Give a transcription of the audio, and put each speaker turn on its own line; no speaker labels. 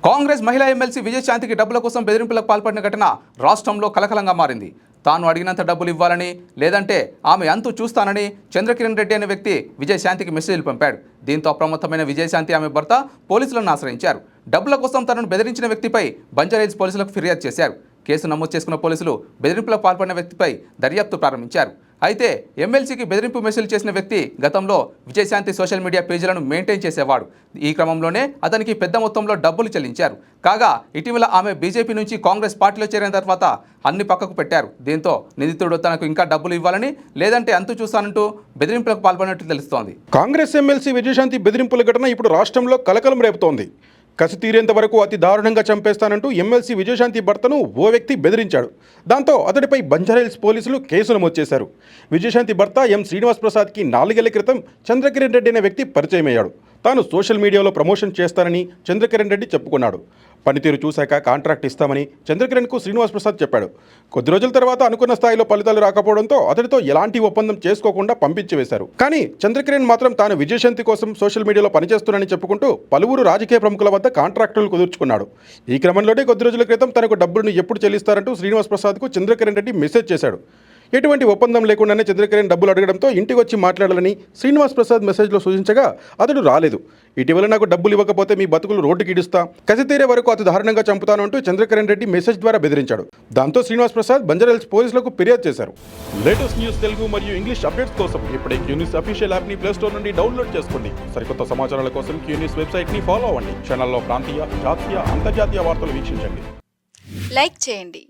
కాంగ్రెస్ మహిళా ఎమ్మెల్సీ విజయశాంతికి డబ్బుల కోసం బెదిరింపులకు పాల్పడిన ఘటన రాష్ట్రంలో కలకలంగా మారింది. తాను అడిగినంత డబ్బులు ఇవ్వాలని, లేదంటే ఆమె అంతు చూస్తానని చంద్రకిరణ్ రెడ్డి అనే వ్యక్తి విజయశాంతికి మెసేజ్లు పంపాడు. దీంతో అప్రమత్తమైన విజయశాంతి ఆమె భర్త పోలీసులను ఆశ్రయించారు. డబ్బుల కోసం తనను బెదిరించిన వ్యక్తిపై బంజారాహిల్స్ పోలీసులకు ఫిర్యాదు చేశారు. కేసు నమోదు చేసుకున్న పోలీసులు బెదిరింపులకు పాల్పడిన వ్యక్తిపై దర్యాప్తు ప్రారంభించారు. అయితే ఎమ్మెల్సీకి బెదిరింపు మెసేజ్ చేసిన వ్యక్తి గతంలో విజయశాంతి సోషల్ మీడియా పేజీలను మెయింటైన్ చేసేవాడు. ఈ క్రమంలోనే అతనికి పెద్ద మొత్తంలో డబ్బులు చెల్లించారు. కాగా ఇటీవల ఆమె బీజేపీ నుంచి కాంగ్రెస్ పార్టీలో చేరిన తర్వాత అన్ని పక్కకు పెట్టారు. దీంతో నిందితుడు తనకు ఇంకా డబ్బులు ఇవ్వాలని, లేదంటే అంతు చూస్తానంటూ బెదిరింపులకు పాల్పడినట్టు తెలుస్తోంది.
కాంగ్రెస్ ఎమ్మెల్సీ విజయశాంతి బెదిరింపుల ఘటన ఇప్పుడు రాష్ట్రంలో కలకలం రేపుతోంది. కసి తీరేంత వరకు అతి దారుణంగా చంపేస్తానంటూ ఎమ్మెల్సీ విజయశాంతి భర్తను ఓ వ్యక్తి బెదిరించాడు. దాంతో అతడిపై బంజారాహిల్స్ పోలీసులు కేసు నమోదు చేశారు. విజయశాంతి భర్త ఎం శ్రీనివాస్ ప్రసాద్కి 4 ఏళ్ల క్రితం చంద్రకిరణ్ రెడ్డి అనే వ్యక్తి పరిచయమయ్యాడు. తాను సోషల్ మీడియాలో ప్రమోషన్ చేస్తానని చంద్రకిరణ్ రెడ్డి చెప్పుకున్నాడు. పనితీరు చూశాక కాంట్రాక్ట్ ఇస్తామని చంద్రకిరణ్కు శ్రీనివాస్ ప్రసాద్ చెప్పాడు. కొద్ది రోజుల తర్వాత అనుకున్న స్థాయిలో ఫలితాలు రాకపోవడంతో అతడితో ఎలాంటి ఒప్పందం చేసుకోకుండా పంపించి వేశారు. కానీ చంద్రకిరణ్ మాత్రం తాను విజయశాంతి కోసం సోషల్ మీడియాలో పనిచేస్తున్నానని చెప్పుకుంటూ పలువురు రాజకీయ ప్రముఖుల వద్ద కాంట్రాక్టులు కుదుర్చుకున్నాడు. ఈ క్రమంలోనే కొద్ది రోజుల క్రితం తనకు డబ్బులను ఎప్పుడు చెల్లిస్తారంటూ శ్రీనివాస్ ప్రసాద్కు చంద్రకిరణ్ రెడ్డి మెసేజ్ చేశాడు. ఎటువంటి ఒప్పందం లేకుండానే చంద్రకిరణ్ డబ్బులు అడగడంతో ఇంటికి వచ్చి మాట్లాడాలని శ్రీనివాస్ ప్రసాద్ మెసేజ్లో సూచించగా అతడు రాలేదు. ఇటీవల నాకు డబ్బులు ఇవ్వకపోతే మీ బతుకులు రోడ్డుకి ఇడుస్తా, కసి తీరే వరకు అతి దారుణంగా చంపుతాను అంటూ చంద్రకిరణ్ రెడ్డి మెసేజ్ ద్వారా బెదిరించాడు. దాంతో శ్రీనివాస్ ప్రసాద్ బంజారాహిల్స్ పోలీసులకు ఫిర్యాదు చేశారు. లేటెస్ట్ న్యూస్ తెలుగు మరియు ఇంగ్లీష్ అప్డేట్స్ కోసం ఇప్పుడే క్యూన్యూస్ అఫీషియల్ యాప్ని ప్లే స్టోర్ నుండి డౌన్లోడ్ చేసుకోండి. సరికొత్త సమాచారాల కోసం క్యూన్యూస్ వెబ్సైట్ని ఫాలో అవ్వండి. ఛానల్లో ప్రాంతీయ, జాతీయ, అంతర్జాతీయ వార్తలు వీక్షించండి.
లైక్ చేయండి.